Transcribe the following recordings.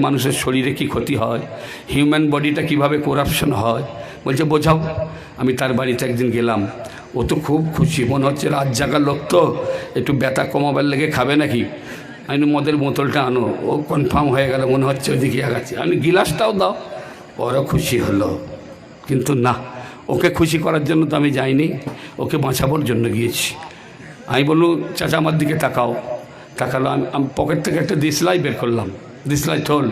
মানুষের শরীরে কি ক্ষতি হয়, হিউম্যান বডিটা কিভাবে করাপশন হয়। বলছে বোঝাও। আমি তার বাড়িতে একদিন গেলাম, ও তো খুব খুশি, মনে হচ্ছে রাত জাগার লোক, তো একটু ব্যথা কমাবার লেগে খাবে নাকি। আমি মদের বোতলটা আনো, ও কনফার্ম হয়ে গেল, মনে হচ্ছে ওইদিকে আগাচ্ছি। আমি গিলাসটাও দাও, ওরও খুশি হলো। কিন্তু না, ওকে খুশি করার জন্য তো আমি যাইনি, ওকে বাঁচাবার জন্য গিয়েছি। আমি বললুম চাচা আমার দিকে তাকাও। তাকালো। আমি পকেট থেকে একটা দিশলাই বের করলাম, দিশলাই ঠোল।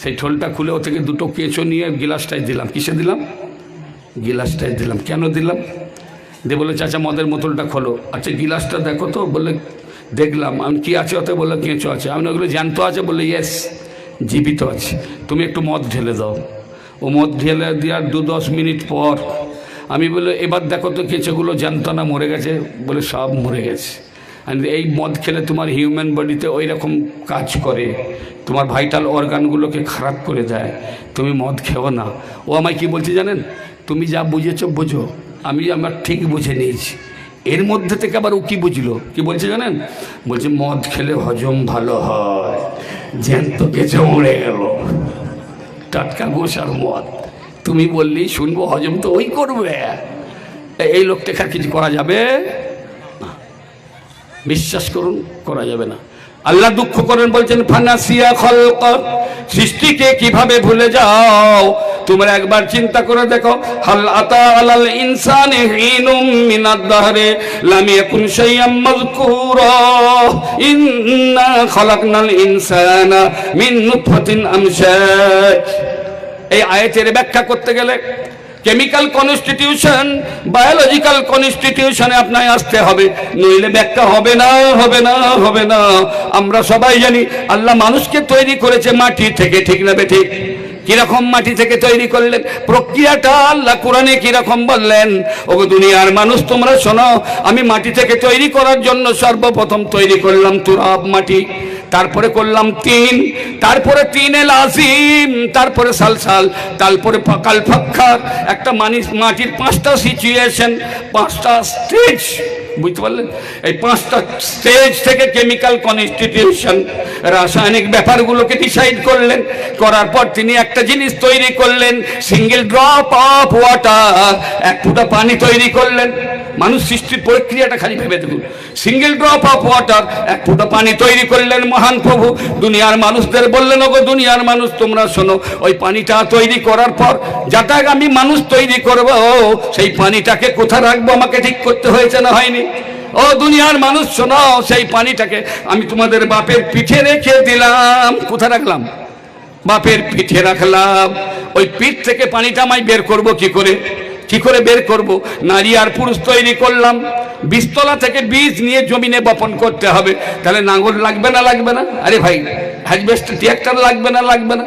সেই ঠোলটা খুলে ও থেকে দুটো কেঁচো নিয়ে গিলাসটাই দিলাম। কিসে দিলাম? গিলাসটাই দিলাম। কেন দিলাম? দিয়ে বলে চাচা মদের বোতলটা খোলো। আচ্ছা গিলাসটা দেখো তো। বললে দেখলাম। আমি কি আছে ওতে? বললো কেঁচো আছে। আমি ওগুলো জ্যান্ত আছে? বললে ইয়েস, জীবিত আছে। তুমি একটু মদ ঢেলে দাও। ও মদ ঢেলে দেওয়ার 2-10 মিনিট পর আমি বলে এবার দেখো তো কেঁচোগুলো জ্যান্ত না মরে গেছে? বলে সব মরে গেছে। এই মদ খেলে তোমার হিউম্যান বডিতে ওই রকম কাজ করে, তোমার ভাইটাল অর্গানগুলোকে খারাপ করে দেয়, তুমি মদ খেও না। ও আমায় কি বলছে জানেন? তুমি যা বুঝেছো বোঝো, আমি আমার ঠিক বুঝে নিয়েছি। এর মধ্যে থেকে আবার ও কী বুঝলো, কি বলছে জানেন? বলছে মদ খেলে হজম ভালো হয়। জ্যান্ত কেঁচো মরে গেল, টাটকা গোসার মদ। তুমি বললেই শুনবো, হজম তো ওই করবে। এই লোকটাকে আর কিছু করা যাবে না, বিশ্বাস করুন, করা যাবে না। আল্লাহ দুঃখ করেন, বলছেন ফানাসিয়া খলক, সৃষ্টিকে কিভাবে ভুলে যাও। তোমরা একবার চিন্তা করে দেখো, হাল আতা আলাল ইনসানি হিনুম মিনাদ দাহরে লাম ইয়াকুন শাইআম মাযকুরা ইন্না খালাকনাল ইনসানা মিন নুতফাতিন আমশাজ। এই আয়াতের ব্যাখ্যা করতে গেলে কেমিক্যাল কনস্টিটিউশন, বায়োলজিক্যাল কনস্টিটিউশনে আপনাকে আসতে হবে, নইলে ব্যাখ্যা হবে না, হবে না, হবে না। আমরা সবাই জানি আল্লাহ মানুষকে তৈরি করেছে মাটি থেকে, ঠিক না বেঠিক? কিরকম মাটি থেকে তৈরি করলেন, প্রক্রিয়াটা আল্লাহ কোরআনে কিরকম বললেন। ওগো দুনিয়ার মানুষ তোমরা শোনো, আমি মাটি থেকে তৈরি করার জন্য সর্বপ্রথম তৈরি করলাম তুরাব, মাটি। তারপরে করলাম তিন, তারপরে তিনে লাজিম, তারপরে সালসাল, তারপরে কাল ফাক্কার। একটা মাটির 5টা সিচুয়েশন, 5টা স্টেজ, বুঝতে পারলেন? এই 5টা স্টেজ থেকে কেমিক্যাল কনস্টিটিউশন, রাসায়নিক ব্যাপারগুলোকে ডিসাইড করলেন। করার পর তিনি একটা জিনিস তৈরি করলেন, সিঙ্গেল ড্রপ অফ ওয়াটার, এক ফোঁটা পানি তৈরি করলেন। মানুষ সৃষ্টির প্রক্রিয়াটা খালি ভেবে দেখুন। সিঙ্গেল ড্রপ অফ ওয়াটার, এক ফোঁটা পানি তৈরি করলেন মহান প্রভু। দুনিয়ার মানুষদের বললেন, ওগো দুনিয়ার মানুষ তোমরা শোনো, ওই পানিটা তৈরি করার পর যাটা আমি মানুষ তৈরি করব, সেই পানিটাকে কোথায় রাখবো আমাকে ঠিক করতে হয়েছে না হয়নি? ও দুনিয়ার মানুষ শোনো, সেই পানিটাকে আমি তোমাদের বাপের পিঠে রেখে দিলাম। কোথায় রাখলাম? বাপের পিঠে রাখলাম। ওই পিঠ থেকে পানিটা আমি বের করব কি করে? কি করে বের করব? নারী আর পুরুষ তৈরি করলাম। বীজতলা থেকে বীজ নিয়ে জমিনে বপন করতে হবে। তাহলে নাঙ্গল লাগবে না, লাগবে না? আরে ভাই, হ্যাজবেস্টার ট্রাক্টর লাগবে না, লাগবে না?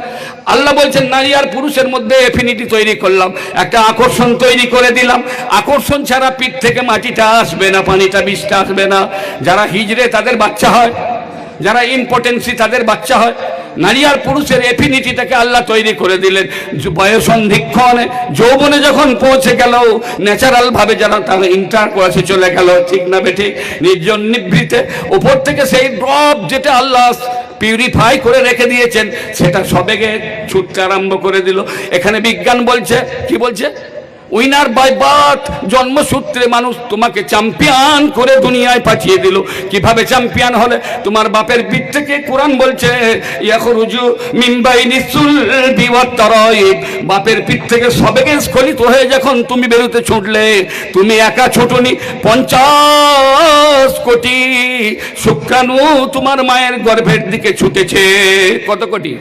আল্লাহ বলছেন নারী আর পুরুষের মধ্যে এফিনিটি তৈরি করলাম, একটা আকর্ষণ তৈরি করে দিলাম। আকর্ষণ ছাড়া পিঠ থেকে মাটিটা আসবে না, পানিটা, বীজটা আসবে না। যারা হিজড়ে তাদের বাচ্চা হয়, যারা ইম্পর্টেন্সি তাদের বাচ্চা হয়। নারী আর পুরুষের এফিনিটিটাকে আল্লাহ তৈরি করে দিলেন। বয়সন্ধিক্ষণে যৌবনে যখন পৌঁছে গেল, ন্যাচারাল ভাবে যারা তারা ইন্টার করেছে চলে গেল, ঠিক না বেঠিক? নির্জন নিভৃতে উপর থেকে সেই ড্রপ যেটা আল্লাহ পিউরিফাই করে রেখে দিয়েছেন, সেটা সবেগে ছুটতে আরম্ভ করে দিল। এখানে বিজ্ঞান বলছে, কি বলছে? উইনার বাই বার্থ, জন্মসূত্রে মানুষ তোমাকে চ্যাম্পিয়ন করে দুনিয়ায় পাঠিয়ে দিল। কিভাবে চ্যাম্পিয়ন হলে? তোমার বাপের পিঠ থেকে কোরআন বলছে ইয়াখরুজু মিন বাইনি সুলবি ওয়াত তারাইব, বাপের পিঠ থেকে সবেগে স্খলিত হয়ে যখন তুমি বেরোতে ছুটলে, তুমি একা ছোটনি, 50 কোটি শুক্রাণু তোমার মায়ের গর্ভের দিকে ছুটেছে। কত কোটি?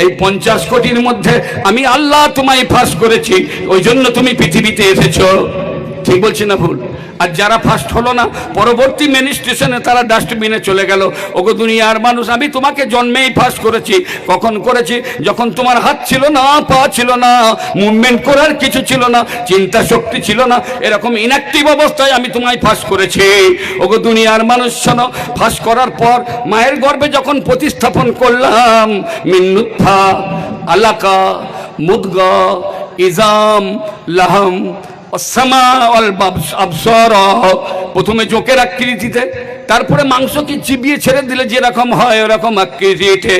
এই 50 কোটির মধ্যে আমি আল্লাহ তোমায় ফাঁস করেছি, ওই জন্য তুমি পৃথিবীতে এসেছো। ঠিক বলছি না ভুল? আর যারা ফার্স্ট হলো না, পরবর্তী মেন স্টেশনে তারা ডাস্টবিনে চলে গেল। ওগো দুনিয়ার মানুষ, আমি তোমাকে জন্মেই ফার্স্ট করেছি। কখন করেছি? যখন তোমার হাত ছিল না, পা ছিল না, মুভমেন্ট করার কিছু ছিল না, চিন্তা শক্তি ছিল না, এরকম ইনঅ্যাক্টিভ অবস্থায় আমি তোমায় ফার্স্ট করেছি। ওগো দুনিয়ার মানুষ শোনো, ফার্স্ট করার পর মায়ের গর্ভে যখন প্রতিস্থাপন করলাম, মিন নুতফা, আলাকা, মুদগা, ইজাম, লাহাম, প্রথমে জোকের আকৃতিতে, তারপরে মাংসকে চিবিয়ে ছেড়ে দিলে যেরকম হয় ওরকম আকৃতিতে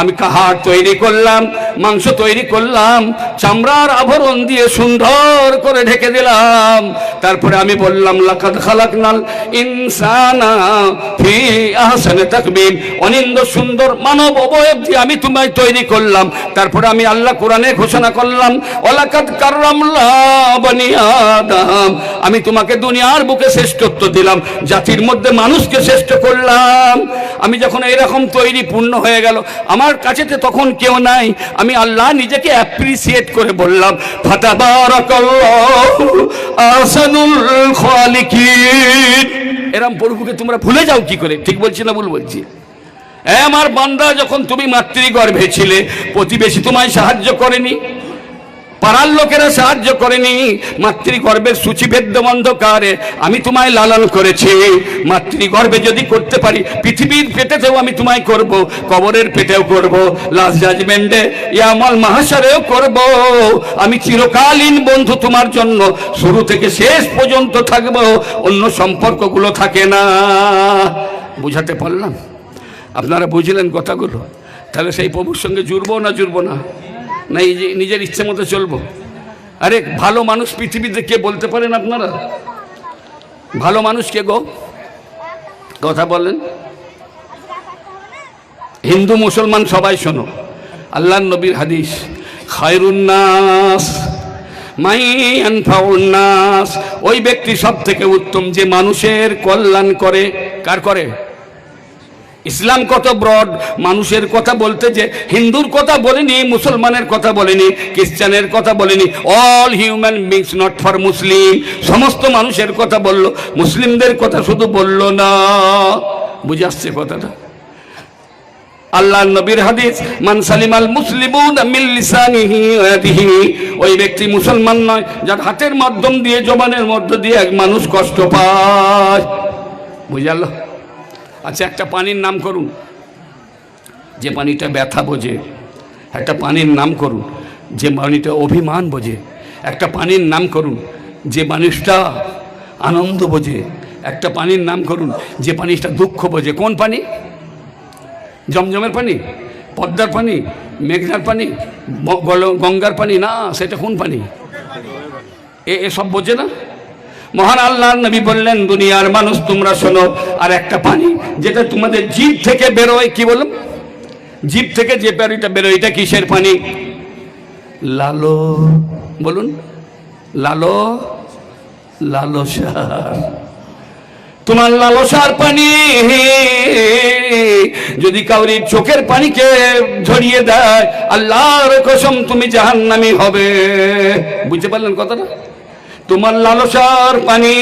আমি হাড় তৈরি করলাম, মাংস তৈরি করলাম, চামড়ার আভরণ দিয়ে সুন্দর করে ঢেকে দিলাম। তারপরে আমি বললাম লাকাদ খালাকনাল ইনসানা ফি আহসানি তাকবীম, অনিন্দ সুন্দর মানব অবয়ব দিয়ে আমি তোমায় তৈরি করলাম। তারপরে আমি আল্লাহ কোরআনে ঘোষণা করলাম ওয়ালাকাদ কাররামনা বনি আদম, আমি তোমাকে দুনিয়ার বুকে শ্রেষ্ঠত্ব দিলাম, জাতির মধ্যে মানুষকে শ্রেষ্ঠ করলাম। আমি যখন এরকম তৈরি পূর্ণ হয়ে গেল, আমার কাছে তখন কেউ নাই, আমি আল্লাহ নিজেকে অ্যাপ্রিসিয়েট করে বললাম ফাতাবারাকাল্লাহু আহসানুল খালিকিন। এরম প্রভুকে তোমরা ভুলে যাও কি করে? ঠিক বলছি না ভুল বলছি? আমার বান্দা, যখন তুমি মাতৃগর্ভে ছিলে, প্রতিবেশী তোমায় সাহায্য করেনি, পাড়ার লোকেরা সাহায্য করেনি, মাতৃগর্ভের সূচিভেদ্য অন্ধকারে আমি তোমায় লালন করেছি। মাতৃগর্ভে যদি করতে পারি, পৃথিবীর পেটেতেও আমি তোমায় করব, কবরের পেটেও করব, লাস্ট জাজমেন্টে ইয়ামাল মাহশারেও করব। আমি চিরকালীন বন্ধু তোমার জন্য, শুরু থেকে শেষ পর্যন্ত থাকবো, অন্য সম্পর্কগুলো থাকে না। বুঝাতে পারলাম? আপনারা বুঝলেন কথাগুলো? তাহলে সেই প্রভুর সঙ্গে জুড়বো না জুড়বো না, না এই যে নিজের ইচ্ছে মতো চলবো? আরে ভালো মানুষ পৃথিবীতে কে বলতে পারেন আপনারা? ভালো মানুষ কে গো? কথা বলেন। হিন্দু মুসলমান সবাই শোনো, আল্লাহর নবীর হাদিস, খায়রুন নাস মান ইয়ানফাউন নাস, ওই ব্যক্তি সব থেকে উত্তম যে মানুষের কল্যাণ করে। কার করে? ইসলাম কত ব্রড, মানুষের কথা বলতে যে হিন্দুর কথা বলেনি, মুসলমানের কথা বলেনি, খ্রিস্টানের কথা বলেনি, all human beings, not for Muslim, সমস্ত মানুষের কথা বলল, মুসলিমদের কথা শুধু বলল না। বুঝে আসছে কথাটা? আল্লাহ নবীর হাদিস, মান সালিমাল মুসলিমুনা মিন লিসানিহি ওয়া ইয়াদিহি, ওই ব্যক্তি মুসলমান নয় যার হাতের মাধ্যম দিয়ে, জবানের মধ্য দিয়ে এক মানুষ কষ্ট পায়। বুঝালো? আচ্ছা, একটা পানির নাম করুন যে পানিটা ব্যথা বোঝে, একটা পানির নাম করুন যে পানিটা অভিমান বোঝে, একটা পানির নাম করুন যে মানুষটা আনন্দ বোঝে, একটা পানির নাম করুন যে পানিটা দুঃখ বোঝে। কোন পানি? জমজমের পানি, পদ্মার পানি, মেঘনার পানি, গঙ্গার পানি? না, সেটা কোন পানি? এসব বোঝে না। মহান আল্লাহর নবী বললেন, দুনিয়ার মানুষ তোমরা শোনো, আর একটা পানি যেটা তোমাদের জিভ থেকে বেরোয়, কি বলুন, জিভ থেকে যে পানিটা বেরোয়, এটা কিসের পানি? লালো, বলুন, লালো, লালসার। তোমার লালসার পানি যদি কাউরির চোখের পানিকে ঝরিয়ে দেয়, আল্লাহর কসম তুমি জাহান্নামী হবে। বুঝতে পারলেন কথাটা? তোমার লালসার পানি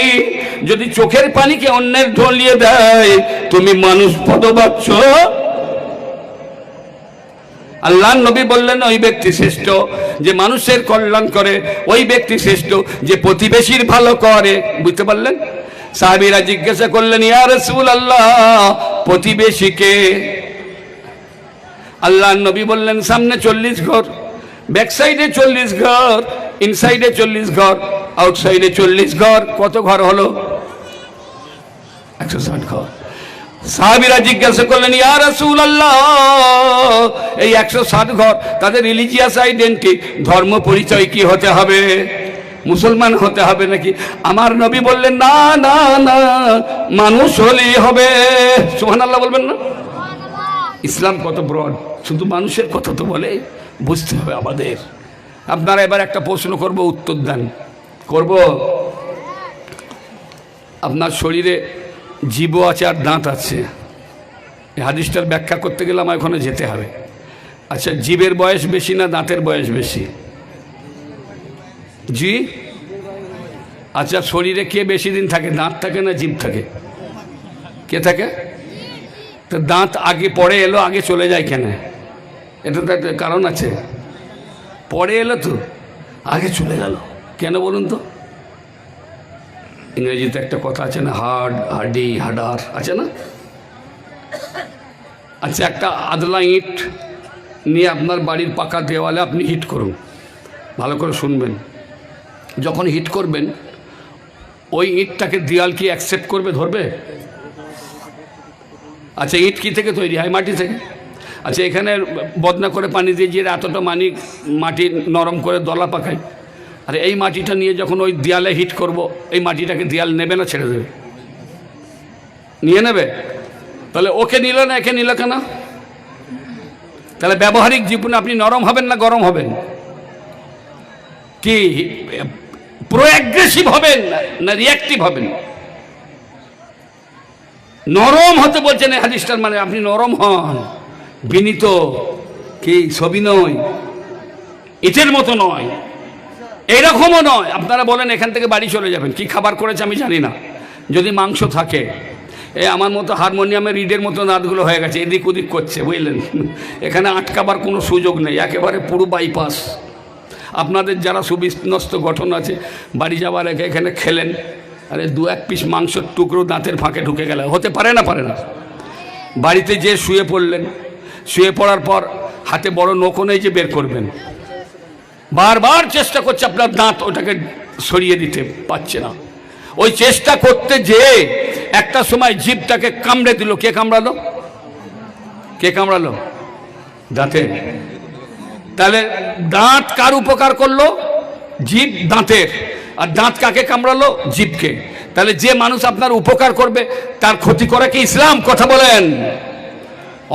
যদি চোখের পানিকে অন্যের ঢলিয়ে দেয়, তুমি মানুষ পদবাচ্য। আল্লাহর নবী বললেন, ওই ব্যক্তি শ্রেষ্ঠ যে মানুষের কল্যাণ করে, ওই ব্যক্তি শ্রেষ্ঠ যে প্রতিবেশীর ভালো করে। বুঝতে পারলেন? সাহাবীরা জিজ্ঞাসা করলেন, ইয়া রাসূলুল্লাহ, প্রতিবেশীকে? আল্লাহর নবী বললেন, সামনে 40 ঘর, ব্যাক সাইডে 40 ঘর, ইনসাইডে 40 ঘর, আউটসাইডে 40 ঘর। কত ঘর হলো? 160 ঘর। সাহাবীরা জিজ্ঞাসা করলেন, ইয়া রাসূলুল্লাহ, এই 160 ঘর তাদের রিলিজিয়াস আইডেন্টি, ধর্ম পরিচয় কি হতে হবে? মুসলমান হতে হবে নাকি? আমার নবী বললেন, না না না, মানুষ হলেই হবে। সুবহানাল্লাহ বলবেন না? ইসলাম কত ব্রড, শুধু মানুষের কথা তো বলে, বুঝতে হবে আমাদের। আপনারা এবার একটা প্রশ্ন করব, উত্তর দেন। করব, আপনার শরীরে জীব আছে আর দাঁত আছে, এই হাদিসটার ব্যাখ্যা করতে গেলে আমার ওখানে যেতে হবে। আচ্ছা, জীবের বয়স বেশি না দাঁতের বয়স বেশি? জি? আচ্ছা, শরীরে কে বেশি দিন থাকে, দাঁত থাকে না জীব থাকে? কে থাকে? তো দাঁত আগে পরে এলো, আগে চলে যায় কেন? এটা তো একটা কারণ আছে। পরে এলো তো আগে চলে গেল কেন বলুন তো? ইংরেজিতে একটা কথা আছে না, হার্ড, হার্ডি, হার্ডার, আছে না? আচ্ছা, একটা আদলা ইট নিয়ে আপনার বাড়ির পাকা দেওয়ালে আপনি হিট করুন, ভালো করে শুনবেন। যখন হিট করবেন, ওই ইঁটটাকে দেয়াল কি অ্যাকসেপ্ট করবে, ধরবে? আচ্ছা, ইঁট কি থেকে তৈরি হয়? মাটি থেকে। আচ্ছা, এখানে বদনা করে পানি দিয়ে যে এতটা মাটি নরম করে দলা পাকাই, আর এই মাটিটা নিয়ে যখন ওই দেয়ালে হিট করব, এই মাটিটাকে দেয়াল নেবে না ছেড়ে দেবে? নিয়ে নেবে। তাহলে ওকে নিল না, একে নিল কেন? তাহলে ব্যবহারিক জীবনে আপনি নরম হবেন না গরম হবেন? কি প্রো অ্যাগ্রেসিভ হবেন না রিয়াক্টিভ হবেন? নরম হতে বলছেন এই হাদিসটার মানে আপনি নরম হন, বিনীত, কি সবিনয়, ইটের মতো নয়, এরকমও নয়। আপনারা বলেন এখান থেকে বাড়ি চলে যাবেন, কি খাবার করেছে আমি জানি না, যদি মাংস থাকে, আমার মতো হারমোনিয়ামের রিডের মতো নাতগুলো হয়ে গেছে, এদিক ওদিক করছে, বুঝলেন? এখানে আটকাবার কোনো সুযোগ নেই, একেবারে পুরো বাইপাস। আপনাদের যারা সুবিন্যস্ত গঠন আছে, বাড়ি যাওয়ার আগে এখানে খেলেন, আরে 2-1 পিস মাংসের টুকরো দাঁতের ফাঁকে ঢুকে গেলে হতে পারে না? পারে না। বাড়িতে যে শুয়ে পড়লেন, শুয়ে পড়ার পর হাতে বড় নখও নেই যে বের করবেন, বারবার চেষ্টা করছে আপনার দাঁত ওটাকে সরিয়ে দিতে পারছে না। ওই চেষ্টা করতে যে একটা সময় জিভটাকে কামড়ে দিল। কে কামড়ালো? কে কামড়ালো? দাঁতে। তাহলে দাঁত কার উপকার করলো? জিভ দাঁতের। আর দাঁত কাকে কামড়ালো? জিভকে। তাহলে যে মানুষ আপনার উপকার করবে তার ক্ষতি করা কি ইসলাম? কথা বলেন।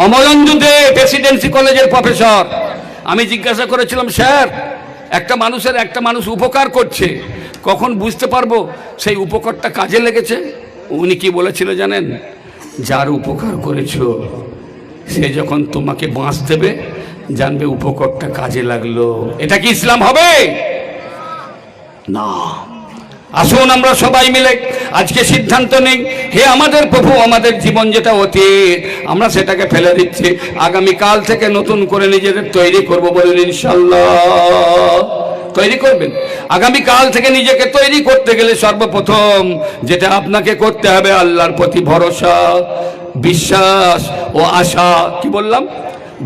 অমরেন্দ্র দে প্রেসিডেন্সি কলেজের প্রফেসর, আমি জিজ্ঞাসা করেছিলাম, স্যার একটা মানুষ উপকার করছে, কখন বুঝতে পারবো সেই উপকারটা কাজে লেগেছে? উনি কি বলেছিল জানেন? যার উপকার করেছো সে যখন তোমাকে বাঁশ দেবে জানবে উপকারটা কাজে লাগলো। এটা কি ইসলাম হবে? না। আসুন আমরা সবাই মিলে আজকে সিদ্ধান্ত নেই, হে আমাদের প্রভু, আমাদের জীবন যেটা অতীত আমরা সেটাকে ফেলে দিচ্ছি, আগামীকাল থেকে নতুন করে নিজেদের তৈরি করব। বলেন ইনশাআল্লাহ। তৈরি করবেন? আগামীকাল থেকে নিজেকে তৈরি করতে গেলে সর্বপ্রথম যেটা আপনাকে করতে হবে, আল্লাহর প্রতি ভরসা, বিশ্বাস ও আশা। কি বললাম?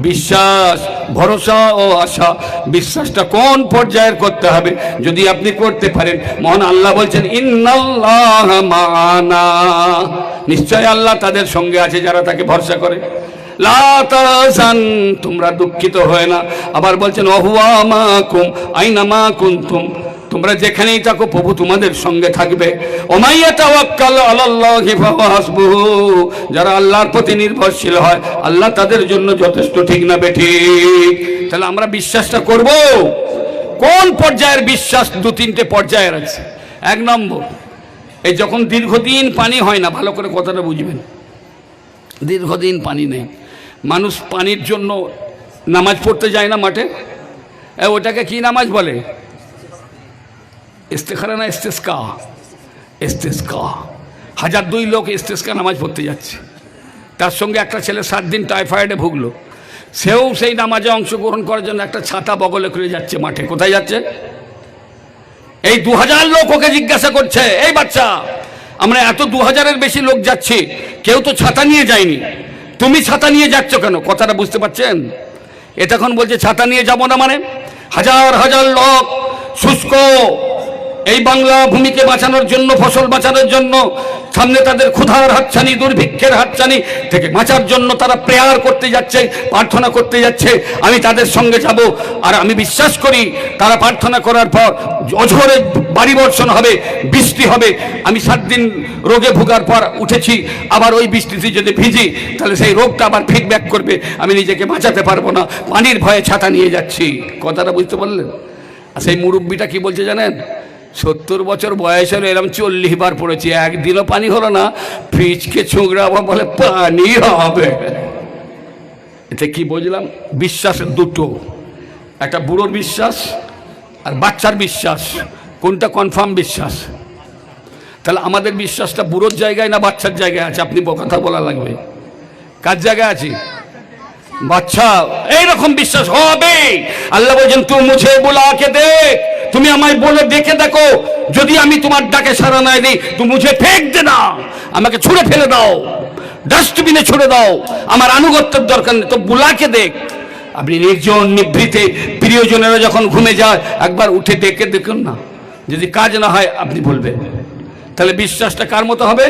বিশ্বাস, ভরসা ও আশা। বিশ্বাসটা কোন পর্যায়ের করতে হবে? যদি আপনি করতে পারেন, মহান আল্লাহ বলছেন ইন্নাল্লাহ মা'ানা, নিশ্চয় আল্লাহ তাদের সঙ্গে আছে যারা তাকে ভরসা করে। লা তাহজান, তোমরা দুঃখিত হয় না। আবার বলছেন ওহুয়া মাকুম আইনা মা কুনতুম, তোমরা যেখানেই থাকো প্রভু তোমাদের সঙ্গে থাকবে। ওমাইয়া তাওয়াক্কাল আলাল্লাহি ফাহুয়া হাসবুহু, যারা আল্লাহর প্রতি নির্ভরশীল হয় আল্লাহ তাদের জন্য যথেষ্ট। ঠিক না বেঠিক? তাহলে আমরা বিশ্বাসটা করব। কোন পর্যায়ের বিশ্বাস? 2-3টে পর্যায়ের আছে। 1 নম্বর, এই যখন দীর্ঘদিন পানি হয় না, ভালো করে কথাটা বুঝবেন, দীর্ঘদিন পানি নেই, মানুষ পানির জন্য নামাজ পড়তে যায় না মাঠে, ওটাকে কি নামাজ বলে? ইস্তেখারা না ইস্তেস্কা? ইস্তেস্কা। 1002 লোক ইস্তেস্কা নামাজ পড়তে যাচ্ছে, তার সঙ্গে একটা ছেলে 7 দিন টাইফয়েডে ভুগলো, সেও সেই নামাজে অংশগ্রহণ করার জন্য একটা ছাতা বগলে করে যাচ্ছে মাঠে। কোথায় যাচ্ছে? এই 2000 লোক ওকে জিজ্ঞাসা করছে, এই বাচ্চা, আমরা এত 2000-এর বেশি লোক যাচ্ছি, কেউ তো ছাতা নিয়ে যায়নি, তুমি ছাতা নিয়ে যাচ্ছ কেন? কথাটা বুঝতে পারছেন? এ তখন বলছে ছাতা নিয়ে যাব না মানে? হাজার হাজার লোক শুষ্ক এই বাংলা ভূমিকে বাঁচানোর জন্য, ফসল বাঁচানোর জন্য, সামনে তাদের ক্ষুধার হাতছানি, দুর্ভিক্ষের হাতছানি থেকে বাঁচার জন্য তারা প্রেয়ার করতে যাচ্ছে, প্রার্থনা করতে যাচ্ছে। আমি তাদের সঙ্গে যাব, আর আমি বিশ্বাস করি তারা প্রার্থনা করার পর অঝোরে বাড়ি বর্ষণ হবে, বৃষ্টি হবে। আমি 7 দিন রোগে ভোগার পর উঠেছি, আবার ওই বৃষ্টিতে যদি ভিজি তাহলে সেই রোগটা আবার ফিডব্যাক করবে, আমি নিজেকে বাঁচাতে পারবো না, পানির ভয়ে ছাতা নিয়ে যাচ্ছি। কথাটা বুঝতে পারলেন? আর সেই মুরব্বিটা কি বলছে জানেন? 70 বছর বয়স হলো, এরকম 40 বার পড়েছি, একদিনও পানি হলো না। ফ্রিজকে ছুঁকড়াবো বলে পানি হবে। এতে কি বুঝলাম? বিশ্বাসের দুটো, একটা বুড়োর বিশ্বাস আর বাচ্চার বিশ্বাস। কোনটা কনফার্ম বিশ্বাস? তাহলে আমাদের বিশ্বাসটা বুড়োর জায়গায় না বাচ্চার জায়গায় আছে? আপনি কথা বলা লাগবে। কার জায়গায় আছে? বাচ্চা। এইরকম বিশ্বাস হবে। আল্লাহ বলছেন তুই মুঝে বুলাকে দেখ, তুমি আমায় বলে দেখে দেখো, যদি আমি তোমার ডাকে সাড়া না দিই তুমি মুঝে ফেক দে না, আমাকে ছুঁড়ে ফেলে দাও, ডাস্টবিনে ছুঁড়ে দাও, আমার আনুগত্যের দরকার নেই, তো বুলাকে দেখ। আপনি নির্জন নিভৃতে প্রিয়জনেরা যখন ঘুমে যায় একবার উঠে ডেকে দেখুন না, যদি কাজ না হয় আপনি বলবেন। তাহলে বিশ্বাসটা কার মতো হবে?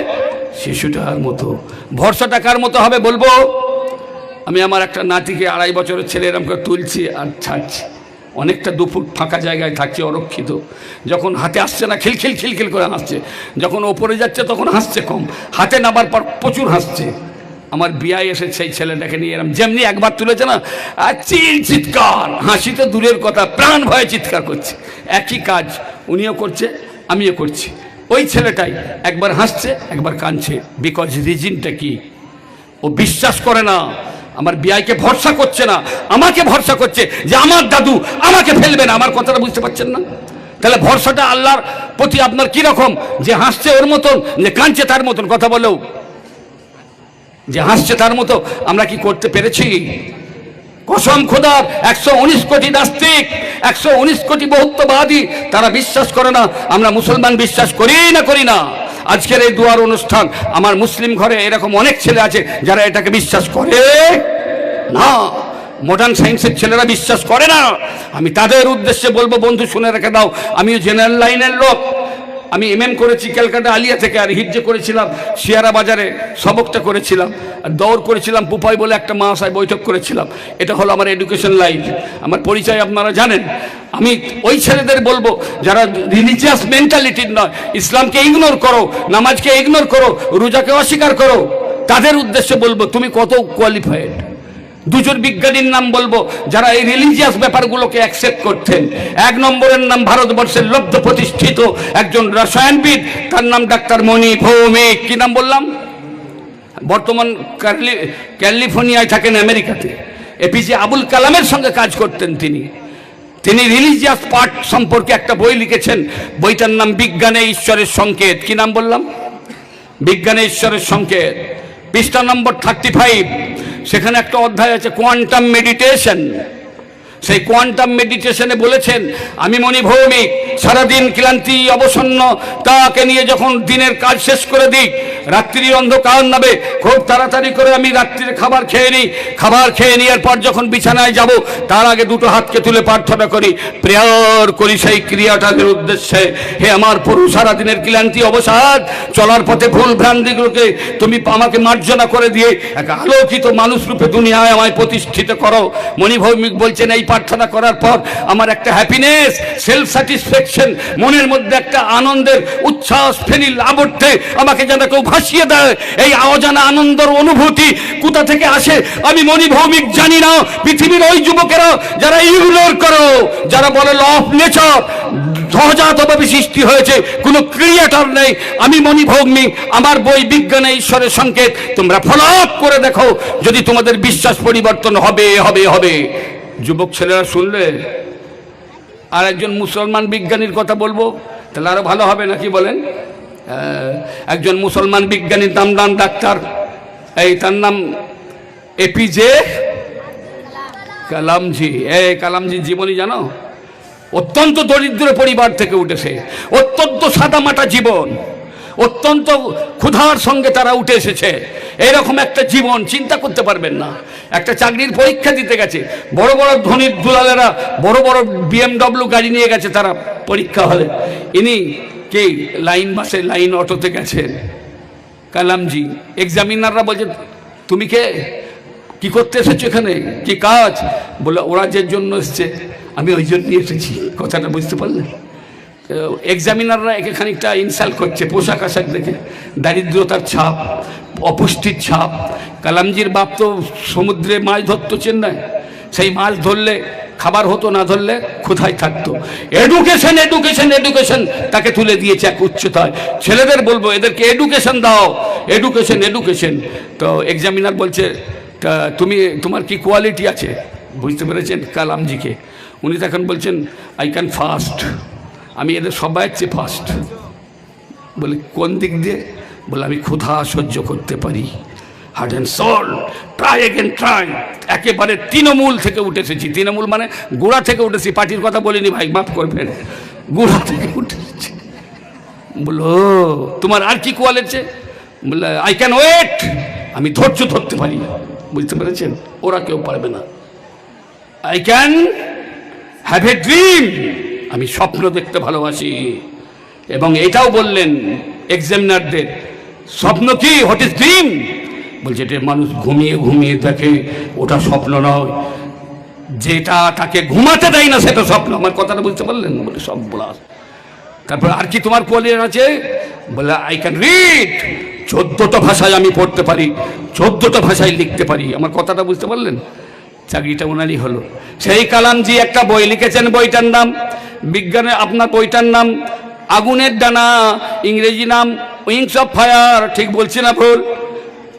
শিশুটার মতো। ভরসাটা কার মতো হবে বলবো? আমি আমার একটা নাতিকে 2.5 বছরের ছেলে এরকম করে তুলছি আর ছাড়ছি, অনেকটা 2 ফুট ফাঁকা জায়গায় থাকছে, অরক্ষিত। যখন হাতে আসছে না খিলখিল খিলখিল করে হাসছে, যখন ওপরে যাচ্ছে তখন হাসছে কম, হাতে নামার পর প্রচুর হাসছে। আমার বিয়ায় এসে সেই ছেলেটাকে নিয়ে এরম যেমনি একবার তুলেছে না, আর চিৎকার, হাসি তো দূরের কথা, প্রাণ ভয়ে চিৎকার করছে। একই কাজ উনিও করছে, আমিও করছি। ওই ছেলেটাই একবার হাসছে একবার কাঁদছে। বিকজ রিজনটা কি? ও বিশ্বাস করে না, আমার বিয়াইকে ভরসা করছে না, আমাকে ভরসা করছে যে আমার দাদু আমাকে ফেলবে না। আমার কথাটা বুঝতে পারছেন না? তাহলে ভরসাটা আল্লাহর প্রতি আপনার কিরকম? যে হাসছে ওর মতন, যে কাঁদছে তার মতন? কথা বলেও যে হাসছে তার মতো আমরা কি করতে পেরেছি? কসম খোদার, 119 কোটি নাস্তিক, 119 কোটি বহুত্ববাদী, তারা বিশ্বাস করে না। আমরা মুসলমান বিশ্বাস করি না। আজকের এই দুয়ার অনুষ্ঠান, আমার মুসলিম ঘরে এরকম অনেক ছেলে আছে যারা এটাকে বিশ্বাস করে না। মডার্ন সায়েন্সের ছেলেরা বিশ্বাস করে না। আমি তাদের উদ্দেশ্যে বলবো, বন্ধু শুনে রেখে দাও, আমিও জেনারেল লাইনের লোক। আমি এমএম করেছি ক্যালকাটা আলিয়া থেকে, আর হিজ্জে করেছিলাম শিয়ারা বাজারে, সবকটা করেছিলাম, আর দৌড় করেছিলাম পুপাই বলে একটা মহাশয় বৈঠক করেছিলাম। এটা হলো আমার এডুকেশন লাইফ, আমার পরিচয় আপনারা জানেন। আমি ওই ছেলেদের বলবো যারা রিলিজিয়াস মেন্টালিটির নয়, ইসলামকে ইগনোর করো, নামাজকে ইগনোর করো, রোজাকে অস্বীকার করো, তাদের উদ্দেশ্যে বলবো তুমি কত কোয়ালিফাইড। 2জন বিজ্ঞানীর নাম বলবো যারা এই রিলিজিয়াস ব্যাপারগুলোকে অ্যাকসেপ্ট করতেন। 1 নম্বরের নাম ভারতবর্ষের লব্ধ প্রতিষ্ঠিত একজন রসায়নবিদ, তার নাম ডাক্তার মণি ভৌমিক। কি নাম বললাম? বর্তমান ক্যালিফোর্নিয়ায় থাকেন, আমেরিকাতে। এপিজে আবুল কালামের সঙ্গে কাজ করতেন তিনি রিলিজিয়াস পার্ট সম্পর্কে একটা বই লিখেছেন, বইটার নাম বিজ্ঞানে ঈশ্বরের সংকেত। কি নাম বললাম? বিজ্ঞানে ঈশ্বরের সংকেত। পৃষ্ঠা নম্বর 35, সেখানে একটা অধ্যায় আছে কোয়ান্টাম মেডিটেশন। সেই কোয়ান্টাম মেডিটেশনে বলেছেন, আমি মণি ভৌমিক সারাদিন ক্লান্তি অবসন্ন তাকে নিয়ে যখন দিনের কাজ শেষ করে দিই, রাত্রির অন্ধকার নামে খুব তাড়াতাড়ি করে আমি রাত্রির খাবার খেয়ে নিই। খাবার খেয়ে নেওয়ার পর যখন বিছানায় যাব, তার আগে 2টো হাতকে তুলে প্রার্থনা করি, প্রেয়ার করি সেই ক্রিয়াটাদের উদ্দেশ্যে, হে আমার প্রভু, সারাদিনের ক্লান্তি অবসাদ, চলার পথে ভুল ভ্রান্তিগুলোকে তুমি আমাকে মার্জনা করে দিয়ে এক আলোকিত মানুষ রূপে দুনিয়ায় আমায় প্রতিষ্ঠিত করো। মণি ভৌমিক বলছেন, এই প্রার্থনা করার পর আমার একটা হ্যাপিনেস, সেলফ স্যাটিসফ্যাকশন, মনের মধ্যে একটা আনন্দের উচ্ছ্বাস ফেনিল আবর্তে আমাকে যেন কেউ ভাসিয়ে দেয়। এই অজানা আনন্দের অনুভূতি কোথা থেকে আসে আমি মণি ভৌমিক জানি না। পৃথিবীর ওই যুবকেরা যারা ইগনোর করো, যারা বলে ল অফ নেচার, সহজাতভাবে সৃষ্টি হয়েছে, কোনো ক্রিয়েটর নেই, আমি মণি ভৌমিক, আমার বই বিজ্ঞানে ঈশ্বরের সংকেত তোমরা ফলো আপ করে দেখো, যদি তোমাদের বিশ্বাস পরিবর্তন হবে। যুবক ছেলেরা শুনলে আর একজন মুসলমান বিজ্ঞানীর কথা বলবো, তাহলে আরো ভালো হবে নাকি বলেন? একজন মুসলমান বিজ্ঞানীর নাম ডাক্তার, তার নাম এপিজে কালামজি। কালামজির জীবনী জানো? অত্যন্ত দরিদ্র পরিবার থেকে উঠেছে, অত্যন্ত সাদামাটা জীবন, অত্যন্ত ক্ষুধার সঙ্গে তারা উঠে এসেছে। এইরকম একটা জীবন চিন্তা করতে পারবেন না। একটা চাকরির পরীক্ষা দিতে গেছে, বড় বড় ধনীর দুলালেরা বড় বড় BMW গাড়ি নিয়ে গেছে তারা পরীক্ষা হলে, ইনি কে লাইন বাসে লাইন অটোতে গেছেন। কালামজি, এক্সামিনাররা বলছে তুমি কে, কি করতে এসেছো এখানে, কি কাজ? বলে ওরা যে জন্য এসছে আমি ওই জন্যই এসেছি। কথাটা বুঝতে পারলেন? এক্সামিনাররা একে খানিকটা ইনসাল্ট করছে পোশাক আশাক দেখে, দারিদ্রতার ছাপ, অপুষ্টির ছাপ। কালামজির বাপ তো সমুদ্রে মাছ ধরতো চেন্নাই, সেই মাছ ধরলে খাবার হতো, না ধরলে কোথায় থাকতো। এডুকেশন তাকে তুলে দিয়েছে এক উচ্চতায়। ছেলেদের বলবো এদেরকে এডুকেশন দাও, এডুকেশন। তো এক্সামিনার বলছে তা তোমার কি কোয়ালিটি আছে? বুঝতে পেরেছেন কালামজিকে? উনি তখন বলছেন আই ক্যান ফাস্ট, আমি এদের সবাই চেয়ে ফাস্ট। বলে কোন দিক দিয়ে? বলে আমি ক্ষুধা সহ্য করতে পারি, hard and soul, try again try. একেবারে তৃণমূল থেকে উঠে এসেছি, তৃণমূল মানে গোড়া থেকে উঠেছি, পার্টির কথা বলিনি ভাই, মাফ করবেন, গোড়া থেকে উঠে এসেছি। বললো তোমার আর কি কোয়ালিটি? বলে আই ক্যান ওয়েট, আমি ধৈর্য ধরতে পারি। বুঝতে পেরেছেন? ওরা কেউ পারবে না। I can have a dream, আমি স্বপ্ন দেখতে ভালোবাসি। এবং এটাও বললেন এক্সামিনারদের, স্বপ্ন কি, হোয়াট ইজ ড্রিম? বলছে এটা মানুষ ঘুমিয়ে ঘুমিয়ে দেখে, ওটা স্বপ্ন নয়, যেটা তাকে ঘুমাতে দেয় না সেটা স্বপ্ন। আমার কথাটা বুঝতে পারলেন? বলে সব বলা। তারপর আর কি তোমার কোয়ালিফিকেশন আছে? বলে আই ক্যান রিড, 14টা ভাষায় আমি পড়তে পারি, 14টা ভাষায় লিখতে পারি। আমার কথাটা বুঝতে পারলেন? চাকরিটা ওনারই হলো। সেই কালামজি একটা বই লিখেছেন, বইটার নাম বিজ্ঞানের, আপনার বইটার নাম আগুনের ডানা, ইংরেজি নাম উইংস অফ ফায়ার, ঠিক বলছি না ভুল?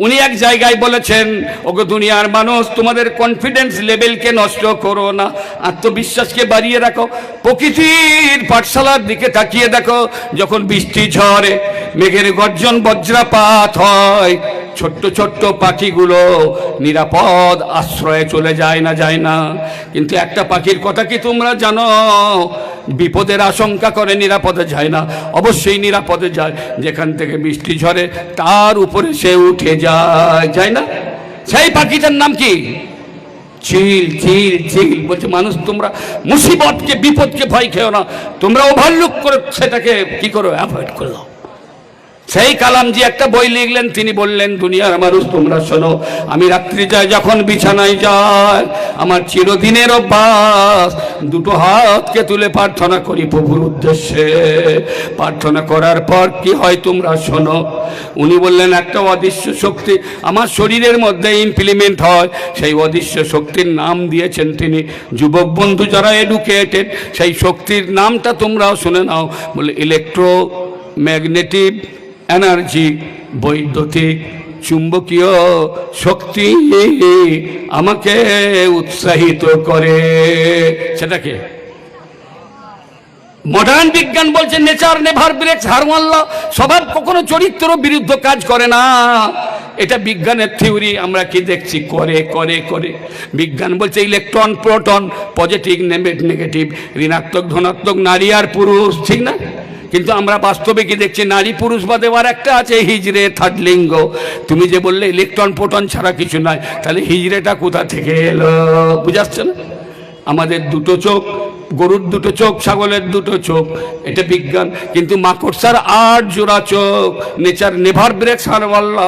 উনি এক জায়গায় বলেছেন, ওগো দুনিয়ার মানুষ, তোমাদের কনফিডেন্স লেভেলকে নষ্ট করো না, আত্মবিশ্বাসকে বাড়িয়ে রাখো। প্রকৃতির পাঠশালার দিকে তাকিয়ে দেখো, যখন বৃষ্টি ঝড়ে, মেঘের গর্জন, বজ্রাপাত হয়, ছোট্ট ছোট্ট পাখিগুলো নিরাপদ আশ্রয়ে চলে যায় না, যায় না? কিন্তু একটা পাখির কথা কি তোমরা জানো? বিপদের আশঙ্কা করে নিরাপদে যায় না, অবশ্যই নিরাপদে যায় যেখান থেকে বৃষ্টি ঝরে তার উপরে সে উঠে যায়, যায় না? সেই পাখিটার নাম কি? চিল, চিল, চিল। বলছে মানুষ তোমরা মুসিবতকে, বিপদকে ভয় খেও না, তোমরা ওভারলুক করে সেটাকে কি করো, অ্যাভয়েড করে দাও। সেই কালামজি একটা বই লিখলেন, তিনি বললেন, দুনিয়ার মানুষ তোমরা শোনো, আমি রাত্রি যায় যখন বিছানায় যাই, আমার চিরদিনের অভ্যাস, দুটো হাতকে তুলে প্রার্থনা করি প্রভুর উদ্দেশ্যে। প্রার্থনা করার পর কি হয় তোমরা শোনো। উনি বললেন একটা অদৃশ্য শক্তি আমার শরীরের মধ্যে ইমপ্লিমেন্ট হয়, সেই অদৃশ্য শক্তির নাম দিয়েছেন তিনি। যুবক বন্ধু যারা এডুকেটেড, সেই শক্তির নামটা তোমরাও শুনে নাও। বলে ইলেকট্রোম্যাগনেটিক এনার্জি, বৈদ্যুতিক চুম্বকীয় শক্তি আমাকে উৎসাহিত করে। সেটাকে মডার্ন বিজ্ঞান বলছে নেচার নেভার ব্রেকস হারমোন ল, স্বভাব কখনো চরিত্র বিরুদ্ধ কাজ করে না। এটা বিজ্ঞানের থিওরি। আমরা কি দেখছি? করে করে করে। বিজ্ঞান বলছে ইলেকট্রন প্রোটন, পজিটিভ নেগেটিভ, ঋণাত্মক ধনাত্মক, নারী আর পুরুষ, ঠিক না? কিন্তু আমরা বাস্তবে কি দেখছি? নারী পুরুষ বাদে আবার একটা আছে হিজড়ে, থার্ড লিঙ্গ। তুমি যে বললে ইলেকট্রন প্রোটন ছাড়া কিছু নয়, তাহলে হিজড়েটা কোথা থেকে এলো? বুঝাচ্ছে না? আমাদের দুটো চোখ, গরুর দুটো চোখ, ছাগলের দুটো চোখ, এটা বিজ্ঞান। কিন্তু মাকড়সার 8 জোড়া চোখ, নেচার নেভার ব্রেকস হারমোন ল।